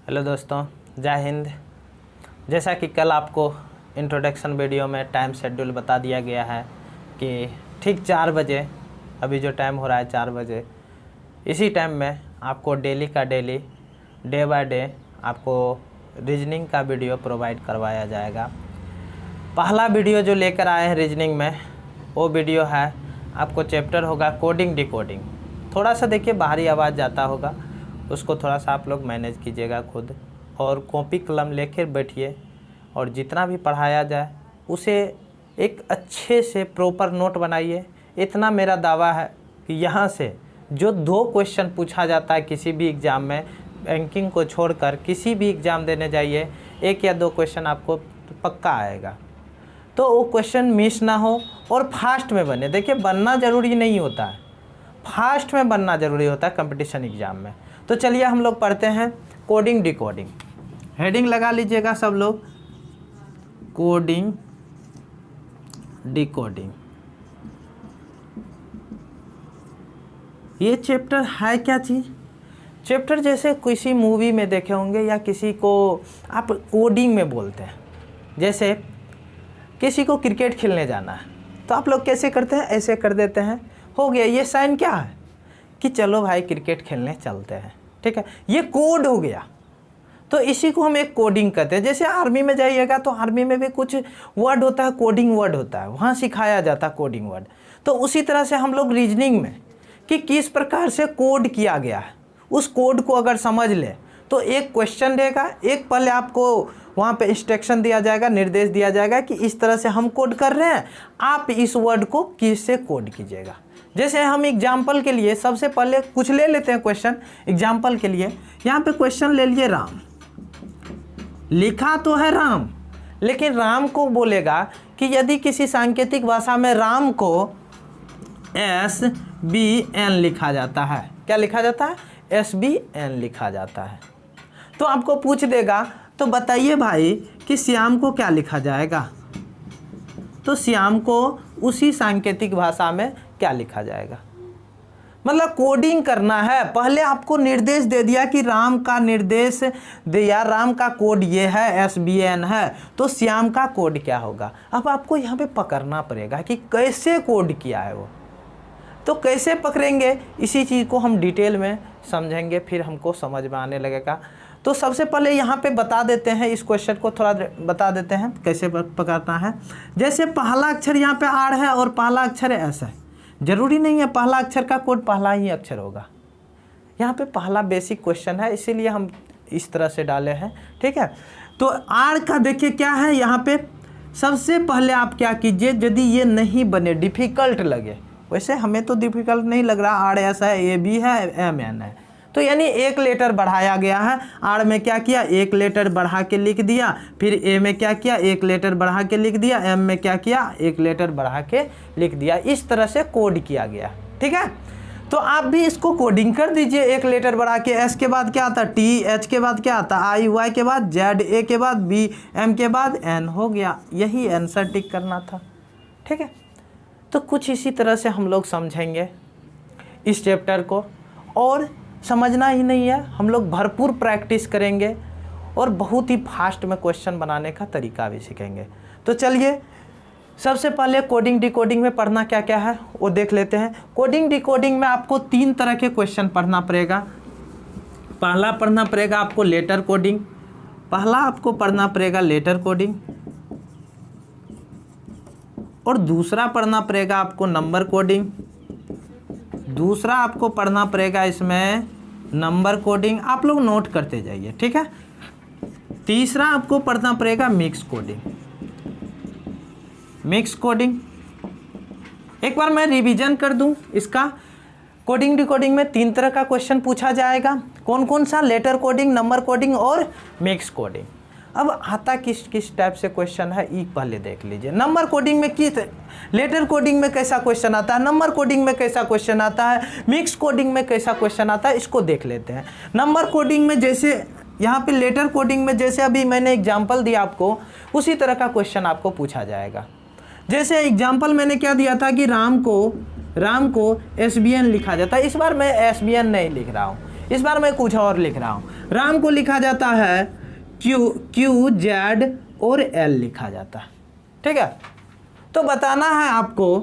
Hello दोस्तों, जय हिंद। जैसा कि कल आपको इंट्रोडक्शन वीडियो में टाइम शेड्यूल बता दिया गया है कि ठीक 4 बजे, अभी जो टाइम हो रहा है 4 बजे, इसी टाइम में आपको डेली का डेली डे बाय डे आपको रीजनिंग का वीडियो प्रोवाइड करवाया जाएगा। पहला वीडियो जो लेकर आए हैं रीजनिंग में, वो वीडियो है आपको चैप्टर होगा कोडिंग डिकोडिंग। थोड़ा सा देखिए बाहरी आवाज़ जाता होगा, उसको थोड़ा सा आप लोग मैनेज कीजिएगा खुद, और कॉपी कलम लेकर बैठिए और जितना भी पढ़ाया जाए उसे एक अच्छे से प्रॉपर नोट बनाइए। इतना मेरा दावा है कि यहाँ से जो 2 क्वेश्चन पूछा जाता है किसी भी एग्ज़ाम में, बैंकिंग को छोड़कर किसी भी एग्ज़ाम देने जाइए, 1 या 2 क्वेश्चन आपको पक्का आएगा। तो वो क्वेश्चन मिस ना हो और फास्ट में बने। देखिए, बनना ज़रूरी नहीं होता है, फास्ट में बनना ज़रूरी होता है कंपटीशन एग्ज़ाम में। तो चलिए हम लोग पढ़ते हैं कोडिंग डिकोडिंग। हेडिंग लगा लीजिएगा सब लोग, कोडिंग डिकोडिंग। ये चैप्टर है क्या चीज़? चैप्टर जैसे किसी मूवी में देखे होंगे या किसी को आप कोडिंग में बोलते हैं। जैसे किसी को क्रिकेट खेलने जाना है तो आप लोग कैसे करते हैं, ऐसे कर देते हैं, हो गया। ये साइन क्या है कि चलो भाई क्रिकेट खेलने चलते हैं, ठीक है, ये कोड हो गया। तो इसी को हम एक कोडिंग कहते हैं। जैसे आर्मी में जाइएगा तो आर्मी में भी कुछ वर्ड होता है, कोडिंग वर्ड होता है, वहाँ सिखाया जाता है कोडिंग वर्ड। तो उसी तरह से हम लोग रीजनिंग में कि किस प्रकार से कोड किया गया है, उस कोड को अगर समझ ले तो एक क्वेश्चन देगा, एक पहले आपको वहाँ पे इंस्ट्रक्शन दिया जाएगा, निर्देश दिया जाएगा कि इस तरह से हम कोड कर रहे हैं, आप इस वर्ड को किस से कोड कीजिएगा। जैसे हम एग्जाम्पल के लिए सबसे पहले कुछ ले लेते हैं क्वेश्चन एग्जाम्पल के लिए। यहाँ पे क्वेश्चन ले लिए राम, लिखा तो है राम, लेकिन राम को बोलेगा कि यदि किसी सांकेतिक भाषा में राम को SBN लिखा जाता है, क्या लिखा जाता है? SBN लिखा जाता है। तो आपको पूछ देगा तो बताइए भाई कि श्याम को क्या लिखा जाएगा, तो श्याम को उसी सांकेतिक भाषा में क्या लिखा जाएगा। मतलब कोडिंग करना है, पहले आपको निर्देश दे दिया कि राम का निर्देश दिया, राम का कोड ये है, SBN है, तो श्याम का कोड क्या होगा। अब आपको यहाँ पे पकड़ना पड़ेगा कि कैसे कोड किया है वो। तो कैसे पकड़ेंगे, इसी चीज़ को हम डिटेल में समझेंगे, फिर हमको समझ में आने लगेगा। तो सबसे पहले यहाँ पे बता देते हैं, इस क्वेश्चन को थोड़ा बता देते हैं कैसे पकड़ना है। जैसे पहला अक्षर यहाँ पे R है और पहला अक्षर S है, जरूरी नहीं है पहला अक्षर का कोड पहला ही अक्षर होगा। यहाँ पे पहला बेसिक क्वेश्चन है, इसीलिए हम इस तरह से डाले हैं, ठीक है। तो R का देखिए क्या है, यहाँ पे सबसे पहले आप क्या कीजिए, यदि ये नहीं बने, डिफ़िकल्ट लगे, वैसे हमें तो डिफ़िकल्ट नहीं लग रहा, RS है, AB है, MN है, तो यानी 1 लेटर बढ़ाया गया है। R में क्या किया, 1 लेटर बढ़ा के लिख दिया, फिर A में क्या किया, 1 लेटर बढ़ा के लिख दिया, M में क्या किया, 1 लेटर बढ़ा के लिख दिया। इस तरह से कोड किया गया, ठीक है। तो आप भी इसको कोडिंग कर दीजिए, 1 लेटर बढ़ा के। S के बाद क्या आता है, T, H के बाद क्या आता है, I, Y के बाद Z, A के बाद B, M के बाद N, हो गया। यही आंसर टिक करना था, ठीक है। तो कुछ इसी तरह से हम लोग समझेंगे इस चैप्टर को, और समझना ही नहीं है, हम लोग भरपूर प्रैक्टिस करेंगे और बहुत ही फास्ट में क्वेश्चन बनाने का तरीका भी सीखेंगे। तो चलिए सबसे पहले कोडिंग डिकोडिंग में पढ़ना क्या क्या है वो देख लेते हैं। कोडिंग डिकोडिंग में आपको 3 तरह के क्वेश्चन पढ़ना पड़ेगा। पहला पढ़ना पड़ेगा आपको लेटर कोडिंग, पहला आपको पढ़ना पड़ेगा लेटर कोडिंग, और दूसरा पढ़ना पड़ेगा आपको नंबर कोडिंग, दूसरा आपको पढ़ना पड़ेगा इसमें नंबर कोडिंग, आप लोग नोट करते जाइए, ठीक है। तीसरा आपको पढ़ना पड़ेगा मिक्स कोडिंग। मिक्स कोडिंग एक बार मैं रिवीजन कर दूं इसका। कोडिंग डिकोडिंग में 3 तरह का क्वेश्चन पूछा जाएगा। कौन कौन सा? लेटर कोडिंग, नंबर कोडिंग और मिक्स कोडिंग। अब आता किस टाइप से क्वेश्चन है ये पहले देख लीजिए। नंबर कोडिंग में किस, लेटर कोडिंग में कैसा क्वेश्चन आता है, नंबर कोडिंग में कैसा क्वेश्चन आता है, मिक्स कोडिंग में कैसा क्वेश्चन आता है, इसको देख लेते हैं। नंबर कोडिंग में जैसे यहाँ पे लेटर कोडिंग में जैसे अभी मैंने एग्जाम्पल दिया आपको, उसी तरह का क्वेश्चन आपको पूछा जाएगा। जैसे एग्जाम्पल मैंने क्या दिया था कि राम को SBN लिखा जाता है। इस बार मैं SBN नहीं लिख रहा हूँ, इस बार मैं कुछ और लिख रहा हूँ। राम को लिखा जाता है क्यू जेड और एल लिखा जाता है। ठीक है, तो बताना है आपको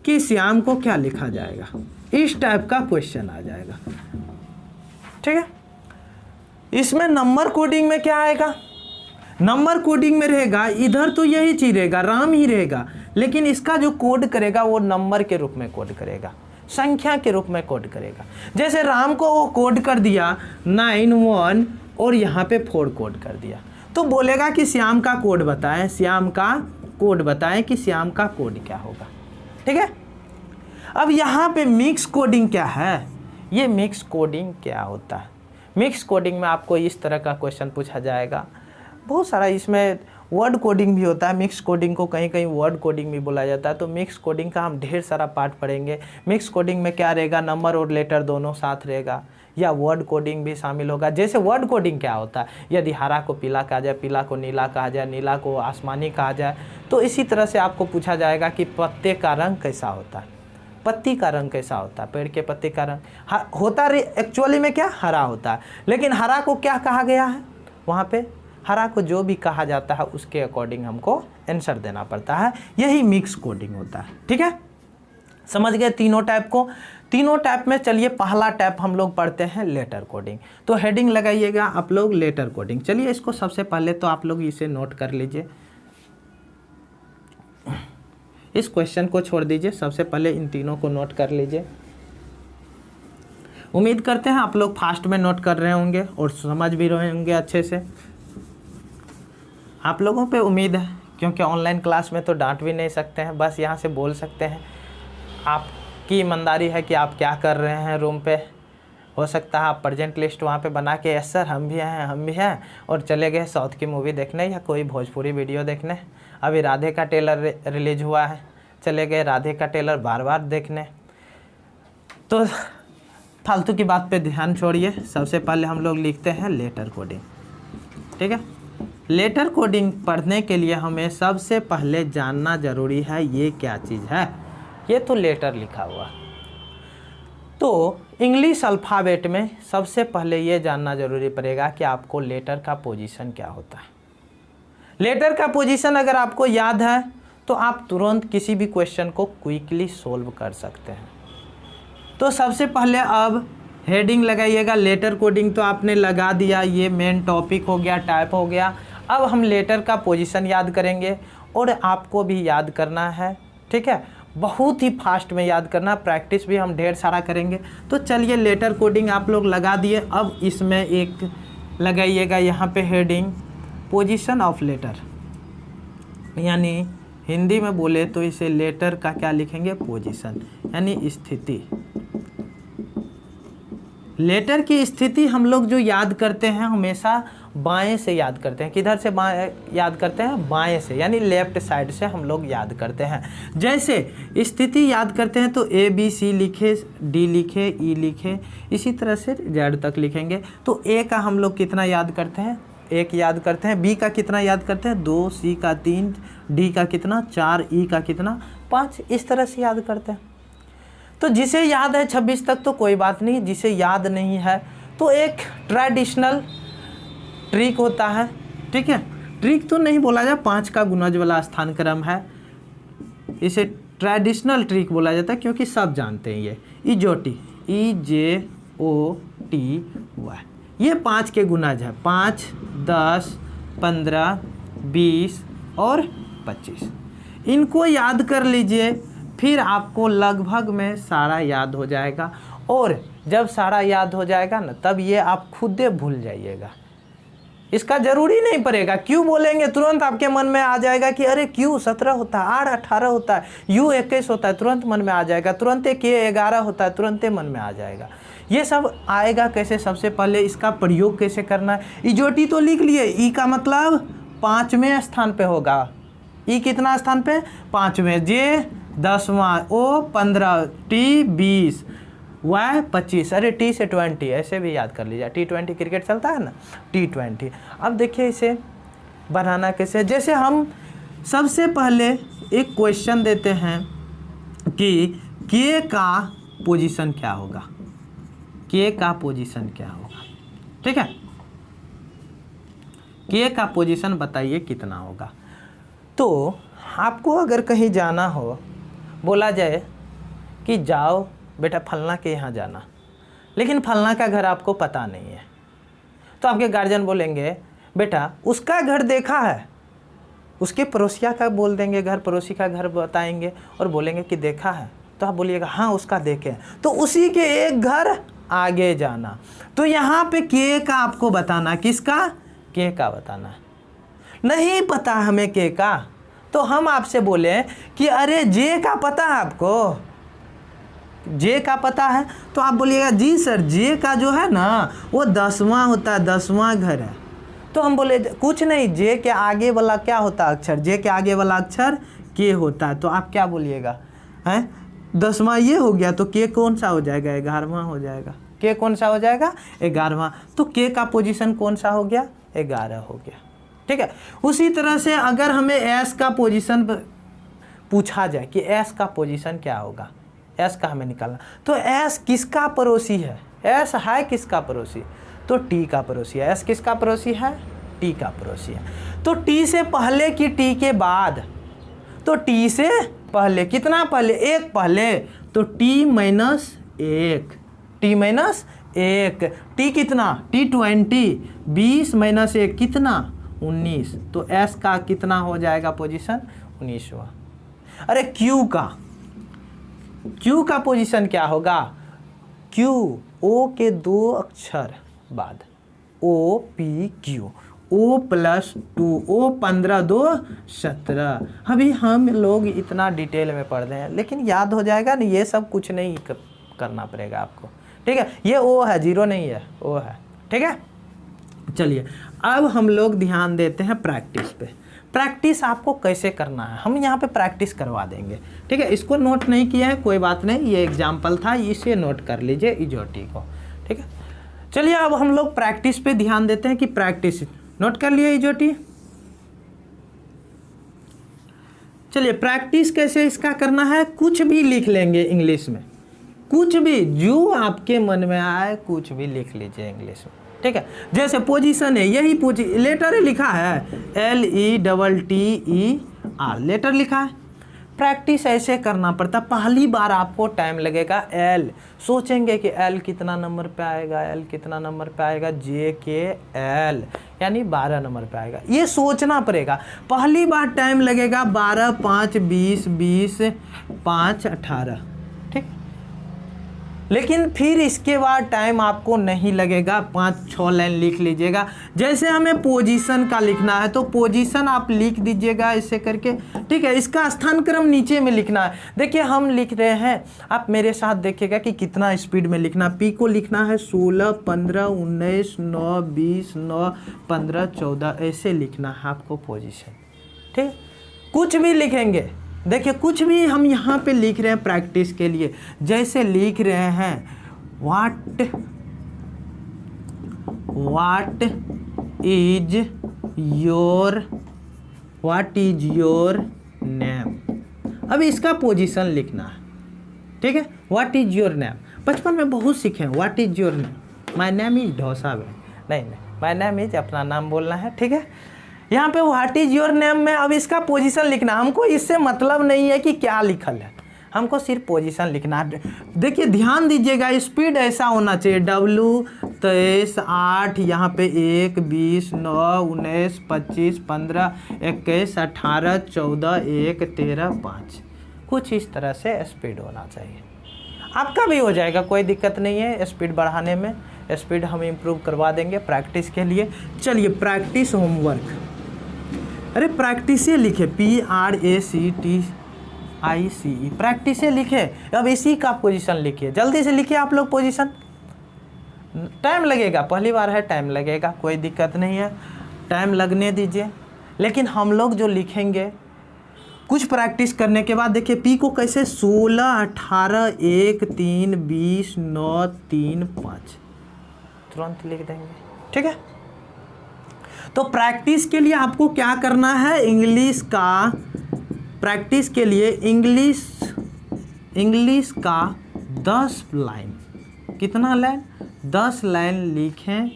कि श्याम को क्या लिखा जाएगा, इस टाइप का क्वेश्चन आ जाएगा। ठीक है, इसमें नंबर कोडिंग में क्या आएगा, नंबर कोडिंग में रहेगा इधर तो यही चीज रहेगा, राम ही रहेगा, लेकिन इसका जो कोड करेगा वो नंबर के रूप में कोड करेगा, संख्या के रूप में कोड करेगा। जैसे राम को वो कोड कर दिया 91 और यहाँ पे 4 कोड कर दिया, तो बोलेगा कि श्याम का कोड बताएं, श्याम का कोड बताएं कि श्याम का कोड क्या होगा। ठीक है, अब यहाँ पे मिक्स कोडिंग क्या है, ये मिक्स कोडिंग क्या होता है। मिक्स कोडिंग में आपको इस तरह का क्वेश्चन पूछा जाएगा, बहुत सारा इसमें वर्ड कोडिंग भी होता है। मिक्स कोडिंग को कहीं कहीं वर्ड कोडिंग भी बोला जाता है। तो मिक्स कोडिंग का हम ढेर सारा पार्ट पढ़ेंगे। मिक्स कोडिंग में क्या रहेगा, नंबर और लेटर दोनों साथ रहेगा, या वर्ड कोडिंग भी शामिल होगा। जैसे वर्ड कोडिंग क्या होता है, यदि हरा को पीला कहा जाए, पीला को नीला कहा जाए, नीला को आसमानी कहा जाए, तो इसी तरह से आपको पूछा जाएगा कि पत्ते का रंग कैसा होता है, पत्ती का रंग कैसा होता है, पेड़ के पत्ते का रंग होता है एक्चुअली में क्या, हरा होता है, लेकिन हरा को क्या कहा गया है, वहाँ पे हरा को जो भी कहा जाता है उसके अकॉर्डिंग हमको आंसर देना पड़ता है। यही मिक्स कोडिंग होता है। ठीक है, समझ गए तीनों टाइप को। तीनों टाइप में चलिए पहला टाइप हम लोग पढ़ते हैं लेटर कोडिंग। तो हेडिंग लगाइएगा आप लोग लेटर कोडिंग। चलिए इसको सबसे पहले तो आप लोग इसे नोट कर लीजिए, इस क्वेश्चन को छोड़ दीजिए, सबसे पहले इन तीनों को नोट कर लीजिए। उम्मीद करते हैं आप लोग फास्ट में नोट कर रहे होंगे और समझ भी रहे होंगे अच्छे से। आप लोगों पे उम्मीद है, क्योंकि ऑनलाइन क्लास में तो डांट भी नहीं सकते हैं, बस यहाँ से बोल सकते हैं। आपकी ईमानदारी है कि आप क्या कर रहे हैं रूम पे। हो सकता है आप प्रेजेंट लिस्ट वहाँ पे बना के, यस सर हम भी हैं और चले गए साउथ की मूवी देखने या कोई भोजपुरी वीडियो देखने। अभी राधे का ट्रेलर रिलीज हुआ है, चले गए राधे का ट्रेलर बार बार देखने। तो फालतू की बात पे ध्यान छोड़िए। सबसे पहले हम लोग लिखते हैं लेटर कोडिंग। ठीक है, लेटर कोडिंग पढ़ने के लिए हमें सबसे पहले जानना ज़रूरी है ये क्या चीज़ है। ये तो लेटर लिखा हुआ, तो इंग्लिश अल्फ़ाबेट में सबसे पहले ये जानना ज़रूरी पड़ेगा कि आपको लेटर का पोजीशन क्या होता है। लेटर का पोजीशन अगर आपको याद है तो आप तुरंत किसी भी क्वेश्चन को क्विकली सोल्व कर सकते हैं। तो सबसे पहले अब हेडिंग लगाइएगा। लेटर कोडिंग तो आपने लगा दिया, ये मेन टॉपिक हो गया, टाइप हो गया। अब हम लेटर का पोजीशन याद करेंगे और आपको भी याद करना है। ठीक है, बहुत ही फास्ट में याद करना, प्रैक्टिस भी हम ढेर सारा करेंगे। तो चलिए लेटर कोडिंग आप लोग लगा दिए। अब इसमें एक लगाइएगा यहाँ पे हेडिंग पोजीशन ऑफ लेटर, यानी हिंदी में बोले तो इसे लेटर का क्या लिखेंगे, पोजीशन, यानी स्थिति। लेटर की स्थिति हम लोग जो याद करते हैं हमेशा बाएं से याद करते हैं। किधर से बाएं याद करते हैं, बाएं से, यानी लेफ्ट साइड से हम लोग याद करते हैं। जैसे स्थिति याद करते हैं तो ए बी सी लिखे, डी लिखे, ई लिखे, इसी तरह से जेड तक लिखेंगे। तो ए का हम लोग कितना याद करते हैं, 1 याद करते हैं। बी का कितना याद करते हैं, 2, सी का 3, डी का कितना 4, ई का कितना 5, इस तरह से याद करते हैं। तो जिसे याद है 26 तक तो कोई बात नहीं, जिसे याद नहीं है तो एक ट्रेडिशनल ट्रिक होता है। ठीक है, ट्रिक तो नहीं बोला जाए, 5 का गुणज वाला स्थान क्रम है, इसे ट्रेडिशनल ट्रिक बोला जाता है क्योंकि सब जानते हैं। ये इजोटी, EJOTY, ये 5 के गुणज है, 5, 10, 15, 20 और 25। इनको याद कर लीजिए, फिर आपको लगभग में सारा याद हो जाएगा। और जब सारा याद हो जाएगा ना, तब ये आप खुद भूल जाइएगा, इसका ज़रूरी नहीं पड़ेगा। क्यों बोलेंगे तुरंत आपके मन में आ जाएगा कि अरे क्यों 17 होता है, R 18 होता है, U 21 होता है, तुरंत मन में आ जाएगा। तुरंत K 11 होता है, तुरंत मन में आ जाएगा। ये सब आएगा कैसे, सबसे पहले इसका प्रयोग कैसे करना है। इजोटी तो लिख लिए, ई का मतलब 5वें स्थान पे होगा। ई कितना स्थान पे, 5वें। जे 10वां, ओ 15, टी 20, वाई 25, अरे टी से 20 ऐसे भी याद कर लीजिए। T20 क्रिकेट चलता है ना, T20। अब देखिए इसे बनाना कैसे। जैसे हम सबसे पहले एक क्वेश्चन देते हैं कि के का पोजीशन क्या होगा, के का पोजीशन क्या होगा। ठीक है, के का पोजीशन बताइए कितना होगा। तो आपको अगर कहीं जाना हो, बोला जाए कि जाओ बेटा फलना के यहाँ जाना, लेकिन फलना का घर आपको पता नहीं है, तो आपके गार्जियन बोलेंगे बेटा उसका घर देखा है, उसके पड़ोसिया का बोल देंगे घर, पड़ोसी का घर बताएंगे और बोलेंगे कि देखा है, तो आप बोलिएगा हाँ उसका देखे, तो उसी के एक घर आगे जाना। तो यहाँ पे के का आपको बताना, किसका? के का बताना है। नहीं पता हमें के का, तो हम आपसे बोले कि अरे जे का पता है आपको, जे का पता है, तो आप बोलिएगा जी सर जे का जो है ना वो 10वां होता है, 10वां घर है। तो हम बोले कुछ नहीं, जे के आगे वाला क्या होता है अक्षर, जे के आगे वाला अक्षर के होता है। तो आप क्या बोलिएगा हैं, 10वां ये हो गया, तो के कौन सा हो जाएगा? 11वां हो जाएगा। के कौन सा हो जाएगा? 11वां। तो के का पोजीशन कौन सा हो गया? 11 हो गया। ठीक है। उसी तरह से अगर हमें एस का पोजीशन पूछा जाए कि एस का पोजीशन क्या होगा, एस का हमें निकालना, तो एस किसका पड़ोसी है? एस है किसका पड़ोसी? तो टी का पड़ोसी है। एस किसका पड़ोसी है? टी का पड़ोसी है। तो टी से पहले कि टी के बाद? तो टी से पहले कितना पहले? 1 पहले, तो T minus 1, T minus 1, T कितना? टी 20, 20 माइनस 1 कितना? 19। तो एस का कितना हो जाएगा पोजीशन? 19वां। अरे क्यू का पोजीशन क्या होगा? क्यू, ओ के 2 अक्षर बाद, ओ पी क्यू, ओ + 2, ओ 15 2 17। अभी हम लोग इतना डिटेल में पढ़ रहे हैं, लेकिन याद हो जाएगा ना, ये सब कुछ नहीं करना पड़ेगा आपको। ठीक है, ये ओ है, 0 नहीं है, ओ है। ठीक है, चलिए अब हम लोग ध्यान देते हैं प्रैक्टिस पे। प्रैक्टिस आपको कैसे करना है, हम यहाँ पे प्रैक्टिस करवा देंगे। ठीक है, इसको नोट नहीं किया है कोई बात नहीं, ये एग्जाम्पल था, इसे नोट कर लीजिए इजोटी को। ठीक है, चलिए अब हम लोग प्रैक्टिस पे ध्यान देते हैं कि प्रैक्टिस नोट कर लिए इजोटी। चलिए प्रैक्टिस कैसे इसका करना है, कुछ भी लिख लेंगे इंग्लिश में, कुछ भी जो आपके मन में आए कुछ भी लिख लीजिए इंग्लिश में। ठीक है, जैसे पोजीशन है, यही लेटर लिखा है, LETTER, लेटर लिखा है। प्रैक्टिस ऐसे करना पड़ता, पहली बार आपको टाइम लगेगा। एल सोचेंगे कि एल कितना नंबर पे आएगा, एल कितना नंबर पे आएगा, जे के एल यानी 12 नंबर पे आएगा, ये सोचना पड़ेगा। पहली बार टाइम लगेगा 12, 5, 20, 20, 5, 18। ठीक, लेकिन फिर इसके बाद टाइम आपको नहीं लगेगा, 5-6 लाइन लिख लीजिएगा। जैसे हमें पोजीशन का लिखना है तो पोजीशन आप लिख दीजिएगा ऐसे करके। ठीक है, इसका स्थान क्रम नीचे में लिखना है। देखिए हम लिख रहे हैं, आप मेरे साथ देखिएगा कि कितना स्पीड में लिखना। पी को लिखना है 16, 15, 19, 9, 20, 9, 15, 14, ऐसे लिखना है आपको पोजीशन। ठीक, कुछ भी लिखेंगे, देखिए कुछ भी हम यहाँ पे लिख रहे हैं प्रैक्टिस के लिए। जैसे लिख रहे हैं व्हाट इज योर नेम। अब इसका पोजीशन लिखना है। ठीक है, व्हाट इज योर नेम, बचपन में बहुत सीखे हैं। What is your name, my name is dosa. नहीं, माय नेम इज अपना नाम बोलना है। ठीक है, यहाँ पे व्हाट इज योर नेम में अब इसका पोजीशन लिखना। हमको इससे मतलब नहीं है कि क्या लिखल है, हमको सिर्फ पोजीशन लिखना है। देखिए ध्यान दीजिएगा, स्पीड ऐसा होना चाहिए। W 23, 8, यहाँ पे 1, 20, 9, 19, 25, 15, 21, 18, 14, 1, 13, 5, कुछ इस तरह से स्पीड होना चाहिए। आपका भी हो जाएगा, कोई दिक्कत नहीं है स्पीड बढ़ाने में, स्पीड हम इम्प्रूव करवा देंगे प्रैक्टिस के लिए। चलिए प्रैक्टिस होमवर्क, अरे प्रैक्टिस लिखे, PRACTICE, प्रैक्टिस लिखे। अब इसी का पोजीशन लिखिए, जल्दी से लिखिए आप लोग पोजीशन। टाइम लगेगा, पहली बार है टाइम लगेगा, कोई दिक्कत नहीं है, टाइम लगने दीजिए। लेकिन हम लोग जो लिखेंगे कुछ प्रैक्टिस करने के बाद, देखिए पी को कैसे 16, 18, 1, 3, 20, 9, 3, 5 तुरंत लिख देंगे। ठीक है, तो प्रैक्टिस के लिए आपको क्या करना है, इंग्लिश का प्रैक्टिस के लिए इंग्लिश का 10 लाइन, कितना लाइन, 10 लाइन लिखें,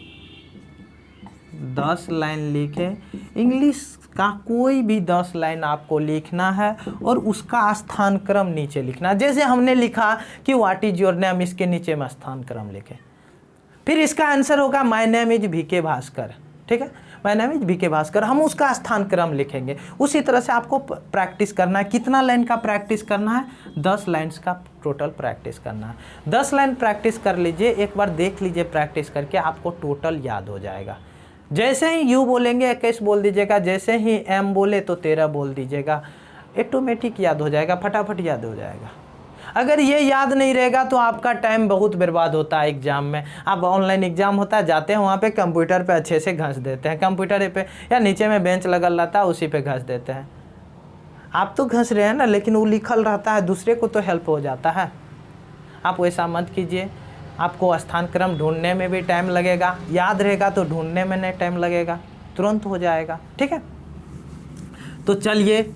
10 लाइन लिखें। इंग्लिश का कोई भी 10 लाइन आपको लिखना है और उसका स्थान क्रम नीचे लिखना है। जैसे हमने लिखा कि व्हाट इज योर नेम, इसके नीचे में स्थान क्रम लिखें। फिर इसका आंसर होगा my name is VK Bhaskar, ठीक है, my name is VK Bhaskar, हम उसका स्थान क्रम लिखेंगे। उसी तरह से आपको प्रैक्टिस करना है। कितना लाइन का प्रैक्टिस करना है? 10 लाइन्स का टोटल प्रैक्टिस करना है। 10 लाइन प्रैक्टिस कर लीजिए, एक बार देख लीजिए प्रैक्टिस करके, आपको टोटल याद हो जाएगा। जैसे ही यू बोलेंगे 21 बोल दीजिएगा, जैसे ही एम बोले तो 13 बोल दीजिएगा, ऑटोमेटिक याद हो जाएगा, फटाफट याद हो जाएगा। अगर ये याद नहीं रहेगा तो आपका टाइम बहुत बर्बाद होता है एग्जाम में। आप ऑनलाइन एग्जाम होता है, जाते हैं वहाँ पे कंप्यूटर पे अच्छे से घस देते हैं, कंप्यूटर पे या नीचे में बेंच लगल रहता है उसी पे घस देते हैं। आप तो घस रहे हैं ना, लेकिन वो लिखल रहता है, दूसरे को तो हेल्प हो जाता है। आप वैसा मत कीजिए, आपको स्थान क्रम ढूंढने में भी टाइम लगेगा, याद रहेगा तो ढूंढने में नहीं टाइम लगेगा, तुरंत हो जाएगा, ठीक है। तो चलिए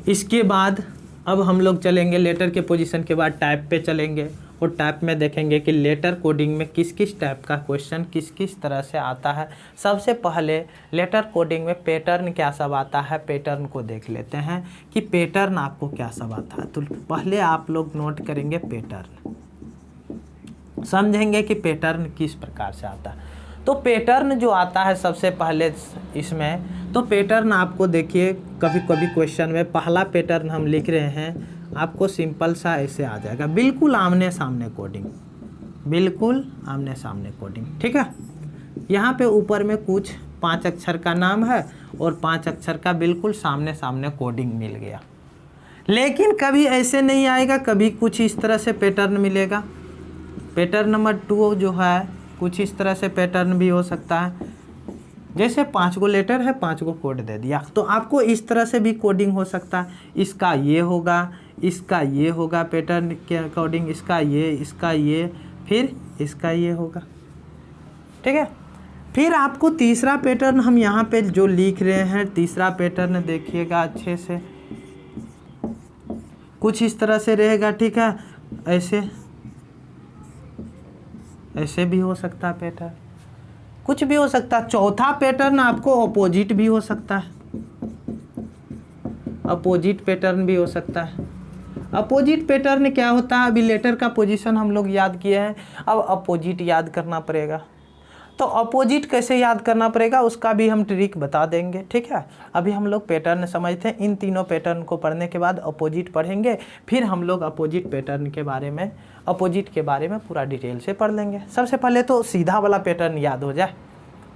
इसके बाद अब हम लोग चलेंगे लेटर के पोजीशन के बाद टाइप पे चलेंगे, और टाइप में देखेंगे कि लेटर कोडिंग में किस किस टाइप का क्वेश्चन किस किस तरह से आता है। सबसे पहले लेटर कोडिंग में पैटर्न क्या सब आता है, पैटर्न को देख लेते हैं कि पैटर्न आपको क्या सब आता है। तो पहले आप लोग नोट करेंगे पैटर्न, समझेंगे कि पैटर्न किस प्रकार से आता है। तो पैटर्न जो आता है सबसे पहले इसमें, तो पैटर्न आपको देखिए कभी कभी क्वेश्चन में पहला पैटर्न हम लिख रहे हैं, आपको सिंपल सा ऐसे आ जाएगा, बिल्कुल आमने सामने कोडिंग, बिल्कुल आमने सामने कोडिंग, ठीक है। यहाँ पे ऊपर में कुछ 5 अक्षर का नाम है और 5 अक्षर का बिल्कुल सामने सामने कोडिंग मिल गया। लेकिन कभी ऐसे नहीं आएगा, कभी कुछ इस तरह से पैटर्न मिलेगा। पैटर्न नंबर 2 जो है कुछ इस तरह से पैटर्न भी हो सकता है, जैसे 5 गो लेटर है 5 गो कोड दे दिया, तो आपको इस तरह से भी कोडिंग हो सकता है। इसका ये होगा, इसका ये होगा पैटर्न के अकॉर्डिंग, इसका ये, फिर इसका ये होगा, ठीक है। फिर आपको तीसरा पैटर्न हम यहाँ पे जो लिख रहे हैं, तीसरा पैटर्न देखिएगा अच्छे से, कुछ इस तरह से रहेगा, ठीक है। ऐसे भी हो सकता है पैटर्न, कुछ भी हो सकता है। चौथा पैटर्न आपको अपोजिट भी हो सकता है, अपोजिट पैटर्न भी हो सकता है। अपोजिट पैटर्न क्या होता है, अभी लेटर का पोजीशन हम लोग याद किए हैं, अब अपोजिट याद करना पड़ेगा। तो अपोजिट कैसे याद करना पड़ेगा उसका भी हम ट्रिक बता देंगे, ठीक है। अभी हम लोग पैटर्न समझते हैं, इन तीनों पैटर्न को पढ़ने के बाद अपोजिट पढ़ेंगे, फिर हम लोग अपोजिट पैटर्न के बारे में, अपोजिट के बारे में पूरा डिटेल से पढ़ लेंगे। सबसे पहले तो सीधा वाला पैटर्न याद हो जाए,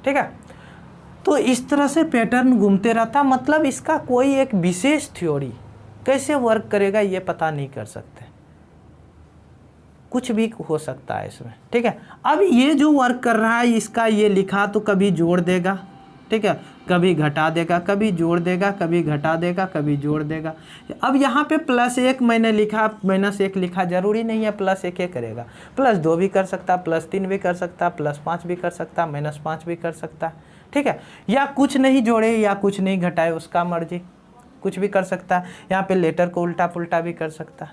ठीक है। तो इस तरह से पैटर्न घूमते रहता, मतलब इसका कोई एक विशेष थ्योरी कैसे वर्क करेगा ये पता नहीं कर सकते, कुछ भी हो सकता है इसमें, ठीक है। अब ये जो वर्क कर रहा है, इसका ये लिखा तो कभी जोड़ देगा, ठीक है, कभी घटा देगा, कभी जोड़ देगा, कभी घटा देगा, कभी जोड़ देगा। अब यहाँ पे +1 मैंने लिखा, -1 लिखा, जरूरी नहीं है +1 ही करेगा, +2 भी कर सकता, +3 भी कर सकता, +5 भी कर सकता, -5 भी कर सकता, ठीक है। या कुछ नहीं जोड़े या कुछ नहीं घटाए, उसका मर्जी, कुछ भी कर सकता है। यहाँ पे लेटर को उल्टा पुल्टा भी कर सकता है।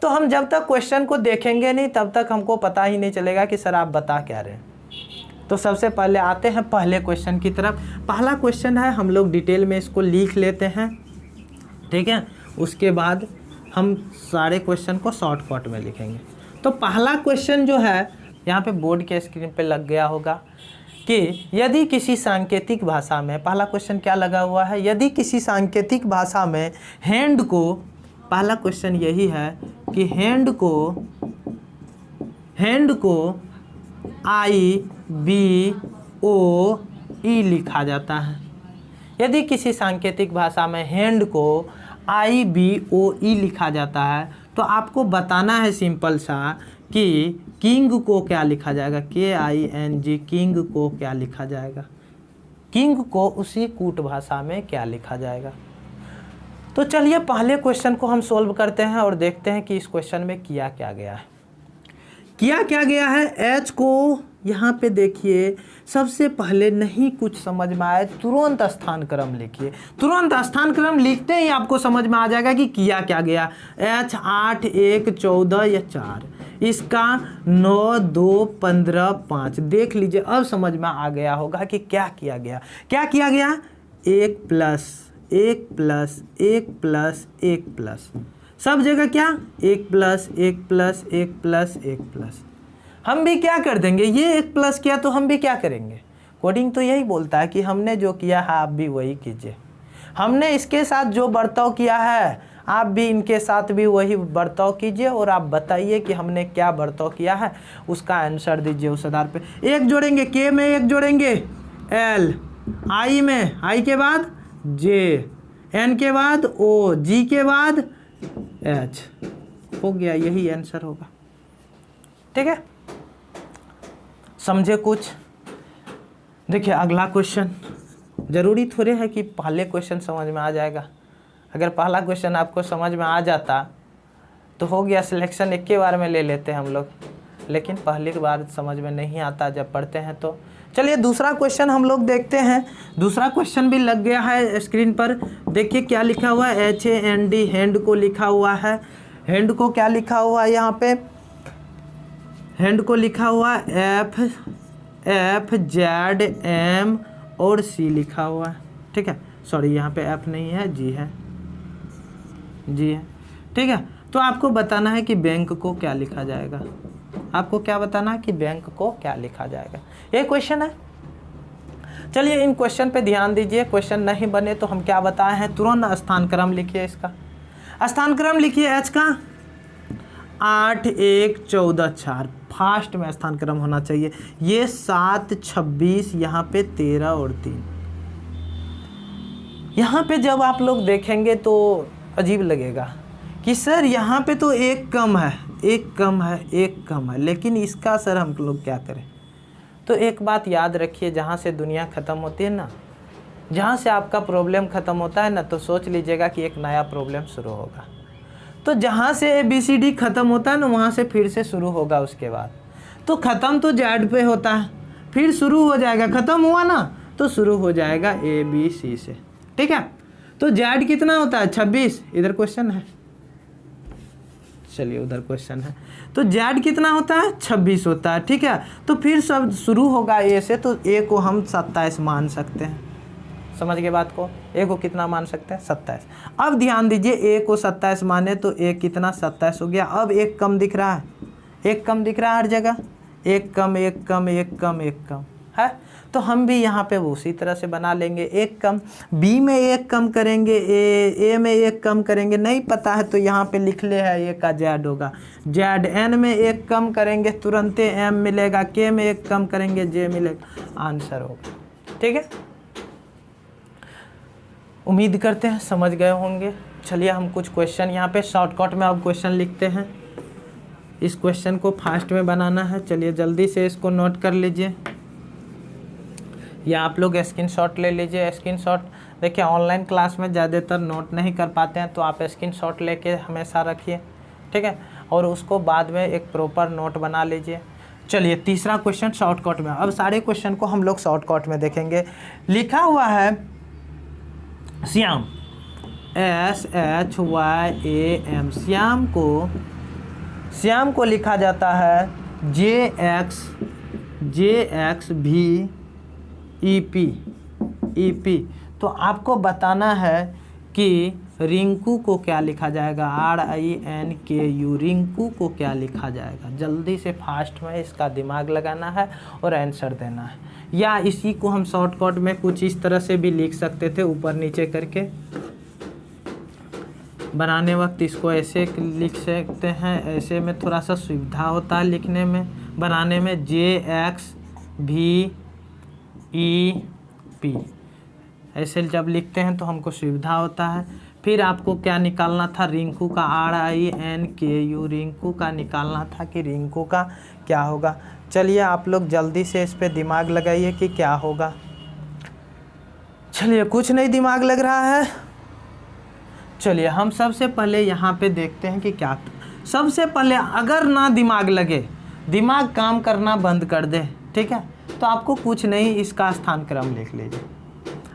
तो हम जब तक क्वेश्चन को देखेंगे नहीं तब तक हमको पता ही नहीं चलेगा कि सर आप बता क्या रहे हैं। तो सबसे पहले आते हैं पहले क्वेश्चन की तरफ। पहला क्वेश्चन है, हम लोग डिटेल में इसको लिख लेते हैं, ठीक है। उसके बाद हम सारे क्वेश्चन को शॉर्टकट में लिखेंगे। तो पहला क्वेश्चन जो है यहाँ पे बोर्ड के स्क्रीन पे लग गया होगा कि यदि किसी सांकेतिक भाषा में, पहला क्वेश्चन क्या लगा हुआ है, यदि किसी सांकेतिक भाषा में हैंड को, पहला क्वेश्चन यही है कि हैंड को IBOE लिखा जाता है। यदि किसी सांकेतिक भाषा में हैंड को IBOE लिखा जाता है तो आपको बताना है सिंपल सा कि किंग को क्या लिखा जाएगा, KING, किंग को क्या लिखा जाएगा, किंग को उसी कूट भाषा में क्या लिखा जाएगा। तो चलिए पहले क्वेश्चन को हम सोल्व करते हैं और देखते हैं कि इस क्वेश्चन में किया क्या गया है। H को यहाँ पे देखिए, सबसे पहले नहीं कुछ समझ में आए तुरंत स्थान क्रम लिखिए। तुरंत स्थान क्रम लिखते ही आपको समझ में आ जाएगा कि किया क्या गया। H 8 1 14 या 4, इसका 9 2 15 5। देख लीजिए, अब समझ में आ गया होगा कि क्या किया गया। क्या किया गया? 1 प्लस 1 प्लस 1 प्लस 1 प्लस, सब जगह क्या 1 प्लस 1 प्लस 1 प्लस 1 प्लस। हम भी क्या कर देंगे, ये 1 प्लस किया तो हम भी क्या करेंगे। कोडिंग तो यही बोलता है कि हमने जो किया है आप भी वही कीजिए। हमने इसके साथ जो बर्ताव किया है आप भी इनके साथ भी वही बर्ताव कीजिए, और आप बताइए कि हमने क्या बर्ताव किया है, उसका आंसर दीजिए उस आधार पे। 1 जोड़ेंगे, के में 1 जोड़ेंगे, एल, आई में आई के बाद जे, एन के बाद ओ, जी के बाद एच, हो गया, यही आंसर होगा। ठीक है, समझे कुछ? देखिए अगला क्वेश्चन, ज़रूरी थोड़े है कि पहले क्वेश्चन समझ में आ जाएगा। अगर पहला क्वेश्चन आपको समझ में आ जाता तो हो गया, सिलेक्शन एक के बार में ले लेते हम लोग, लेकिन पहली बार समझ में नहीं आता जब पढ़ते हैं तो। चलिए दूसरा क्वेश्चन हम लोग देखते हैं। दूसरा क्वेश्चन भी लग गया है स्क्रीन पर। देखिए क्या लिखा हुआ है, HAND, हैंड को लिखा हुआ है। हैंड को क्या लिखा हुआ है यहाँ पे, हैंड को लिखा हुआ F Z M और C लिखा हुआ है। ठीक है, सॉरी यहाँ पे F नहीं है, G है, G है। ठीक है, तो आपको बताना है कि बैंक को क्या लिखा जाएगा। आपको क्या बताना है कि बैंक को क्या लिखा जाएगा, ये क्वेश्चन है। चलिए इन क्वेश्चन पे ध्यान दीजिए। क्वेश्चन नहीं बने तो हम क्या बताए हैं, तुरंत स्थान क्रम लिखिए। इसका स्थान क्रम लिखिए, H का 8 1 14 4, फास्ट में स्थान क्रम होना चाहिए। ये 7 26, यहाँ पे 13 और 3। यहाँ पे जब आप लोग देखेंगे तो अजीब लगेगा कि सर यहाँ पे तो एक कम है, एक कम है, एक कम है, लेकिन इसका सर हम लोग क्या करें। तो एक बात याद रखिए, जहाँ से दुनिया ख़त्म होती है ना, जहाँ से आपका प्रॉब्लम ख़त्म होता है ना, तो सोच लीजिएगा कि एक नया प्रॉब्लम शुरू होगा। तो जहाँ से ABCD ख़त्म होता है ना, वहाँ से फिर से शुरू होगा उसके बाद। तो ख़त्म तो Z पे होता है, फिर शुरू हो जाएगा, ख़त्म हुआ ना तो शुरू हो जाएगा ABC से। ठीक है, तो Z कितना होता है 26, इधर क्वेश्चन है, चलिए उधर क्वेश्चन है। तो Z कितना होता है 26 होता है। ठीक है, तो फिर सब शुरू होगा A से, तो A को हम 27 मान सकते हैं। समझ गए बात को, A को कितना मान सकते हैं 27। अब ध्यान दीजिए, A को 27 माने तो A कितना 27 हो गया। अब एक कम दिख रहा है, एक कम दिख रहा है हर जगह, एक कम एक कम एक कम एक कम है। तो हम भी यहाँ पे उसी तरह से बना लेंगे, एक कम। B में एक कम करेंगे, A में एक कम करेंगे, नहीं पता है तो यहाँ पे लिख ले है, A का Z होगा, Z। N में एक कम करेंगे तुरंत M मिलेगा, K में एक कम करेंगे J मिलेगा, आंसर होगा। ठीक है, उम्मीद करते हैं समझ गए होंगे। चलिए हम कुछ क्वेश्चन यहाँ पे शॉर्टकट में अब क्वेश्चन लिखते हैं। इस क्वेश्चन को फास्ट में बनाना है, चलिए जल्दी से इसको नोट कर लीजिए, या आप लोग स्क्रीनशॉट ले लीजिए। स्क्रीनशॉट देखिए, ऑनलाइन क्लास में ज़्यादातर नोट नहीं कर पाते हैं, तो आप स्क्रीनशॉट लेके हमेशा रखिए। ठीक है, और उसको बाद में एक प्रॉपर नोट बना लीजिए। चलिए तीसरा क्वेश्चन शॉर्टकट में। अब सारे क्वेश्चन को हम लोग शॉर्टकट में देखेंगे। लिखा हुआ है श्याम, SHYAM, श्याम को लिखा जाता है JXVEP। तो आपको बताना है कि रिंकू को क्या लिखा जाएगा, RINKU, रिंकू को क्या लिखा जाएगा। जल्दी से फास्ट में इसका दिमाग लगाना है और आंसर देना है, या इसी को हम शॉर्टकट में कुछ इस तरह से भी लिख सकते थे, ऊपर नीचे करके। बनाने वक्त इसको ऐसे लिख सकते हैं, ऐसे में थोड़ा सा सुविधा होता है लिखने में, बनाने में JXVEP, ऐसे जब लिखते हैं तो हमको सुविधा होता है। फिर आपको क्या निकालना था, रिंकू का, RINKU, रिंकू का निकालना था कि रिंकू का क्या होगा। चलिए आप लोग जल्दी से इस पे दिमाग लगाइए कि क्या होगा। चलिए कुछ नहीं दिमाग लग रहा है। चलिए हम सबसे पहले यहाँ पे देखते हैं कि क्या। सबसे पहले अगर ना दिमाग लगे, दिमाग काम करना बंद कर दे, ठीक है। तो आपको कुछ नहीं, इसका स्थान क्रम लिख लीजिए।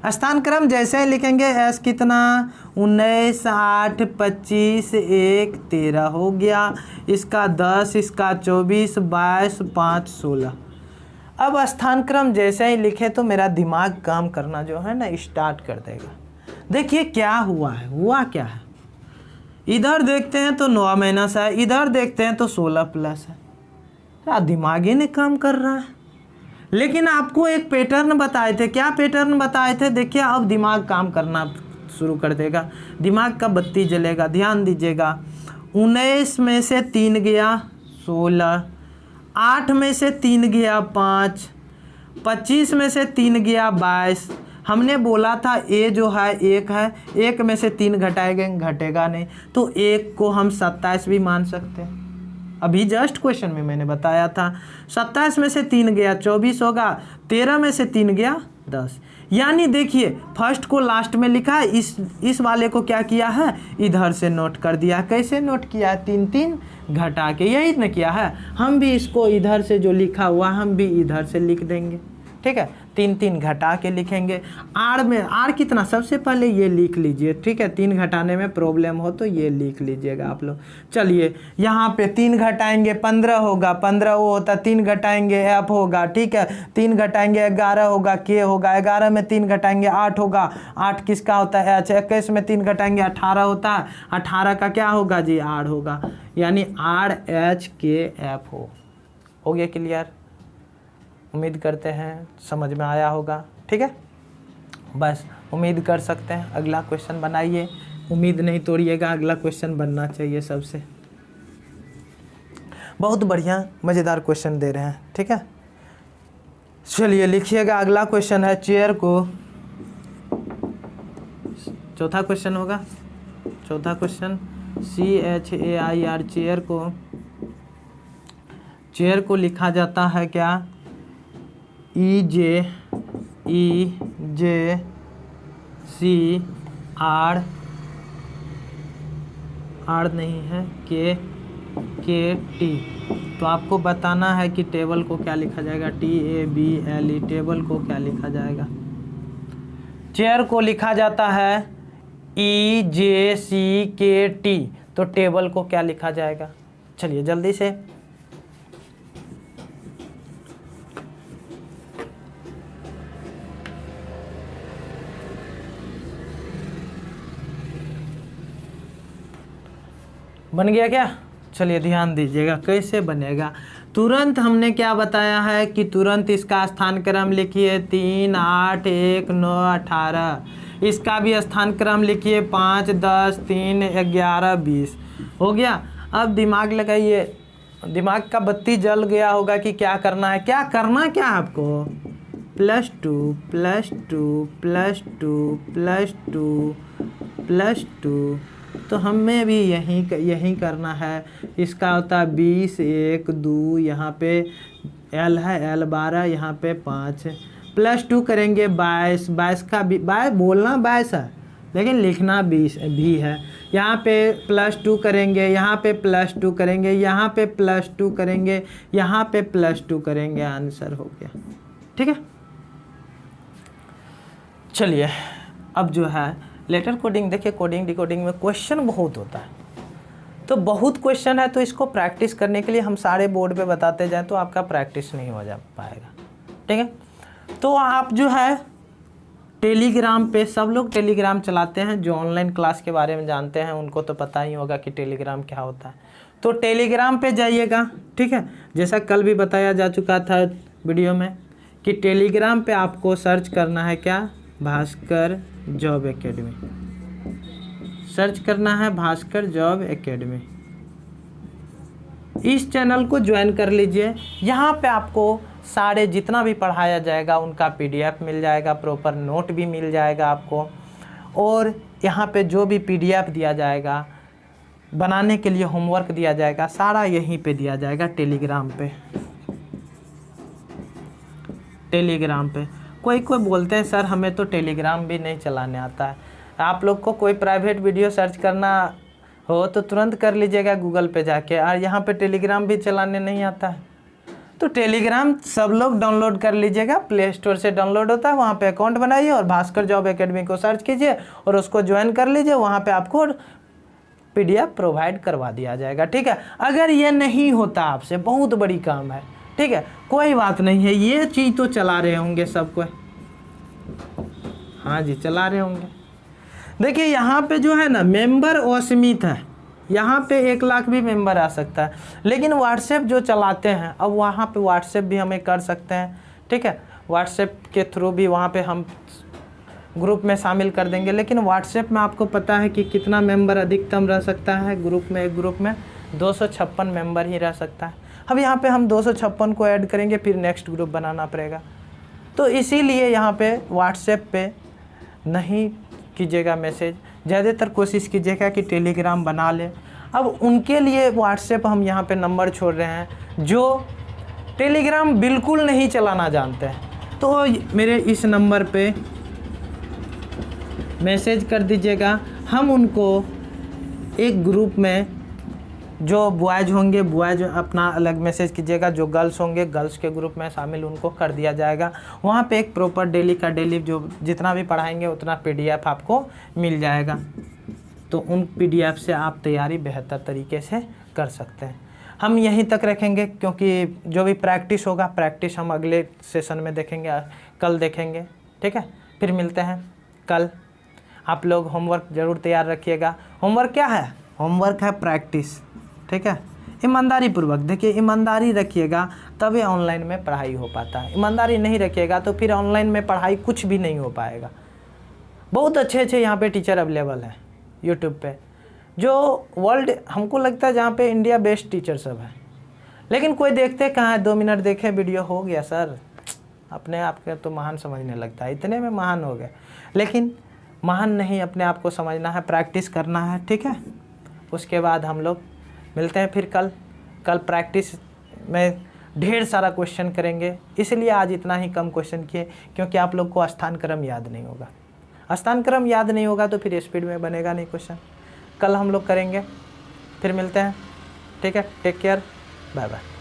स्थान क्रम जैसे ही लिखेंगे, एस कितना 19, 8, 25, 1, 13 हो गया, इसका 10, इसका 24, 22, 5, 16। अब स्थान क्रम जैसे ही लिखे तो मेरा दिमाग काम करना जो है ना स्टार्ट कर देगा। देखिए क्या हुआ है, हुआ क्या है, इधर देखते हैं तो 9 माइनस है, इधर देखते हैं तो 16 प्लस है। दिमाग ही नहीं काम कर रहा है। लेकिन आपको एक पैटर्न बताए थे, क्या पैटर्न बताए थे, देखिए अब दिमाग काम करना शुरू कर देगा, दिमाग का बत्ती जलेगा। ध्यान दीजिएगा, 19 में से 3 गया 16, 8 में से 3 गया 5, 25 में से 3 गया 22। हमने बोला था ए जो है 1 है, 1 में से 3 घटाएंगे घटेगा नहीं, तो 1 को हम 27 भी मान सकते हैं। अभी जस्ट क्वेश्चन में मैंने बताया था 27 में से 3 गया 24 होगा, 13 में से 3 गया 10। यानी देखिए फर्स्ट को लास्ट में लिखा है, इस वाले को क्या किया है, इधर से नोट कर दिया। कैसे नोट किया है, 3 3 घटा के, यही न किया है। हम भी इसको इधर से जो लिखा हुआ हम भी इधर से लिख देंगे, ठीक है। 3 3 घटा के लिखेंगे। आर में आर कितना, सबसे पहले ये लिख लीजिए, ठीक है। 3 घटाने में प्रॉब्लम हो तो ये लिख लीजिएगा आप लोग। चलिए यहाँ पे 3 घटाएंगे 15 होगा, 15 वो होता, 3 घटाएंगे एफ होगा, ठीक है। 3 घटाएंगे 11 होगा, के होगा, 11 में 3 घटाएंगे 8 होगा, 8 किसका होता है एच। 21 में 3 घटाएंगे 18 होता है, 18 का क्या होगा जी, आर होगा। यानी आर एच के एफ हो गया क्लियर। उम्मीद करते हैं समझ में आया होगा, ठीक है। बस उम्मीद कर सकते हैं। अगला क्वेश्चन बनाइए, उम्मीद नहीं तोड़िएगा, अगला क्वेश्चन बनना चाहिए सबसे। बहुत बढ़िया मज़ेदार क्वेश्चन दे रहे हैं, ठीक है। चलिए लिखिएगा, अगला क्वेश्चन है चेयर को, चौथा क्वेश्चन होगा। चौथा क्वेश्चन CHAIR, चेयर को लिखा जाता है क्या, EJ CR, आर नहीं है, के टी। तो आपको बताना है कि टेबल को क्या लिखा जाएगा, TABLE, टेबल को क्या लिखा जाएगा। चेयर को लिखा जाता है EJCKT, तो टेबल को क्या लिखा जाएगा। चलिए जल्दी से, बन गया क्या। चलिए ध्यान दीजिएगा कैसे बनेगा। तुरंत हमने क्या बताया है कि तुरंत इसका स्थान क्रम लिखिए 3, 8, 1, 9, 18। इसका भी स्थान क्रम लिखिए 5, 10, 3, 11, 20 हो गया। अब दिमाग लगाइए, दिमाग का बत्ती जल गया होगा कि क्या करना है। क्या करना क्या आपको, +2 +2 +2 +2 +2। तो हमें भी यही करना है। इसका होता है 20, 1, 2, यहाँ पे L है, L 12, यहाँ पे 5, +2 करेंगे 22, 22 का 22 बोलना 22 है लेकिन लिखना 20 भी है। यहाँ पे +2 करेंगे, यहाँ पे +2 करेंगे, यहाँ पे +2 करेंगे, यहाँ पे +2 करेंगे, आंसर हो गया, ठीक है। चलिए अब जो है लेटर कोडिंग, देखिए कोडिंग डिकोडिंग में क्वेश्चन बहुत होता है, तो बहुत क्वेश्चन है, तो इसको प्रैक्टिस करने के लिए हम सारे बोर्ड पे बताते जाएं तो आपका प्रैक्टिस नहीं हो जा पाएगा, ठीक है। तो आप जो है टेलीग्राम पे, सब लोग टेलीग्राम चलाते हैं, जो ऑनलाइन क्लास के बारे में जानते हैं उनको तो पता ही होगा कि टेलीग्राम क्या होता है। तो टेलीग्राम पे जाइएगा, ठीक है। जैसा कल भी बताया जा चुका था वीडियो में कि टेलीग्राम पे आपको सर्च करना है क्या, भास्कर जॉब एकेडमी, सर्च करना है भास्कर जॉब एकेडमी। इस चैनल को ज्वाइन कर लीजिए। यहाँ पे आपको सारे जितना भी पढ़ाया जाएगा उनका PDF मिल जाएगा, प्रॉपर नोट भी मिल जाएगा आपको, और यहाँ पे जो भी PDF दिया जाएगा, बनाने के लिए होमवर्क दिया जाएगा, सारा यहीं पे दिया जाएगा टेलीग्राम पे। टेलीग्राम पे कोई बोलते हैं सर हमें तो टेलीग्राम भी नहीं चलाने आता है। आप लोग को कोई प्राइवेट वीडियो सर्च करना हो तो तुरंत कर लीजिएगा गूगल पे जाके, और यहाँ पे टेलीग्राम भी चलाने नहीं आता है तो टेलीग्राम सब लोग डाउनलोड कर लीजिएगा, प्ले स्टोर से डाउनलोड होता है, वहाँ पे अकाउंट बनाइए और भास्कर जॉब एकेडमी को सर्च कीजिए और उसको ज्वाइन कर लीजिए। वहाँ पे आपको PDF प्रोवाइड करवा दिया जाएगा, ठीक है। अगर ये नहीं होता आपसे, बहुत बड़ी काम है, ठीक है, कोई बात नहीं है, ये चीज़ तो चला रहे होंगे सबको, हाँ जी चला रहे होंगे। देखिए यहाँ पे जो है ना मेंबर असीमित है, यहाँ पे 1 लाख भी मेंबर आ सकता है, लेकिन व्हाट्सएप जो चलाते हैं, अब वहाँ पे व्हाट्सएप भी हमें कर सकते हैं, ठीक है। व्हाट्सएप के थ्रू भी वहाँ पे हम ग्रुप में शामिल कर देंगे, लेकिन व्हाट्सएप में आपको पता है कि कितना मेंबर अधिकतम रह सकता है ग्रुप में, एक ग्रुप में 256 मेंबर ही रह सकता है। अब यहाँ पे हम 256 को ऐड करेंगे, फिर नेक्स्ट ग्रुप बनाना पड़ेगा। तो इसीलिए यहाँ पे व्हाट्सएप पे नहीं कीजिएगा मैसेज, ज़्यादातर कोशिश कीजिएगा कि टेलीग्राम बना लें। अब उनके लिए व्हाट्सएप हम यहाँ पे नंबर छोड़ रहे हैं जो टेलीग्राम बिल्कुल नहीं चलाना जानते हैं, तो मेरे इस नंबर पे मैसेज कर दीजिएगा। हम उनको एक ग्रुप में, जो बॉयज़ होंगे बॉयज़ अपना अलग मैसेज कीजिएगा, जो गर्ल्स होंगे गर्ल्स के ग्रुप में शामिल उनको कर दिया जाएगा। वहाँ पे एक प्रॉपर डेली का डेली जो जितना भी पढ़ाएंगे उतना PDF आपको मिल जाएगा, तो उन PDF से आप तैयारी बेहतर तरीके से कर सकते हैं। हम यहीं तक रखेंगे क्योंकि जो भी प्रैक्टिस होगा, प्रैक्टिस हम अगले सेशन में देखेंगे, कल देखेंगे, ठीक है। फिर मिलते हैं कल। आप लोग होमवर्क ज़रूर तैयार रखिएगा। होमवर्क क्या है? होमवर्क है प्रैक्टिस, ठीक है। ईमानदारी पूर्वक देखिए, ईमानदारी रखिएगा तभी ऑनलाइन में पढ़ाई हो पाता है। ईमानदारी नहीं रखिएगा तो फिर ऑनलाइन में पढ़ाई कुछ भी नहीं हो पाएगा। बहुत अच्छे अच्छे यहाँ पे टीचर अवेलेबल हैं यूट्यूब पे, जो वर्ल्ड हमको लगता है जहाँ पे इंडिया बेस्ट टीचर सब है, लेकिन कोई देखते कहाँ है, 2 मिनट देखे वीडियो हो गया सर, अपने आप के तो महान समझने लगता है, इतने में महान हो गए। लेकिन महान नहीं, अपने आप को समझना है, प्रैक्टिस करना है, ठीक है। उसके बाद हम लोग मिलते हैं फिर कल प्रैक्टिस में ढेर सारा क्वेश्चन करेंगे, इसलिए आज इतना ही कम क्वेश्चन किए क्योंकि आप लोग को स्थान क्रम याद नहीं होगा। स्थान क्रम याद नहीं होगा तो फिर स्पीड में बनेगा नहीं क्वेश्चन। कल हम लोग करेंगे, फिर मिलते हैं, ठीक है। Take care, bye bye.